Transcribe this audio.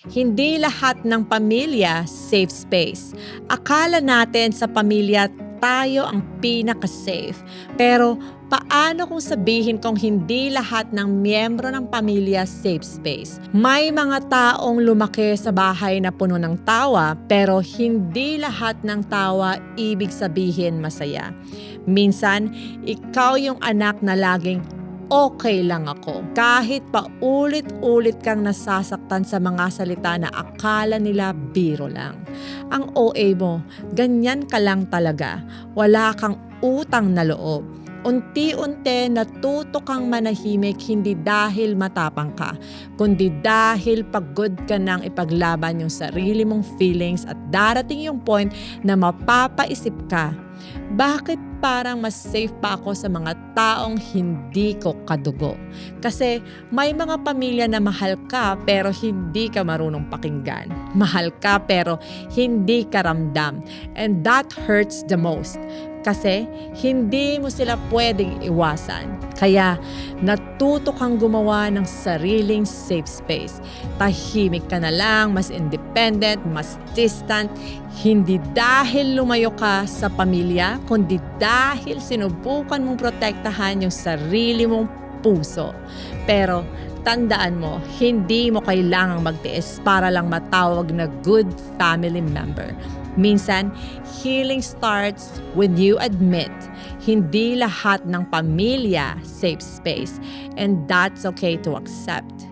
Hindi lahat ng pamilya safe space. Akala natin sa pamilya tayo ang pinaka-safe. Pero paano kung sabihin kong hindi lahat ng miyembro ng pamilya safe space? May mga taong lumaki sa bahay na puno ng tawa pero hindi lahat ng tawa ibig sabihin masaya. Minsan, ikaw yung anak na laging okay lang ako. Kahit pa ulit-ulit kang nasasaktan sa mga salita na akala nila biro lang. Ang OA mo, ganyan ka lang talaga. Wala kang utang na loob. Unti-unti natuto kang manahimik hindi dahil matapang ka, kundi dahil pagod ka nang ipaglaban yung sarili mong feelings at darating yung point na mapapaisip ka, bakit parang mas safe pa ako sa mga taong hindi ko kadugo? Kasi may mga pamilya na mahal ka pero hindi ka marunong pakinggan. Mahal ka pero hindi ka ramdam. And that hurts the most. Kasi hindi mo sila pwedeng iwasan. Kaya natuto kang gumawa ng sariling safe space. Tahimik ka na lang, mas independent, mas distant. Hindi dahil lumayo ka sa pamilya, kundi dahil sinubukan mong protektahan yung sarili mong puso. Pero tandaan mo, hindi mo kailangang magtiis para lang matawag na good family member. Minsan, healing starts when you admit hindi lahat ng pamilya safe space, and that's okay to accept.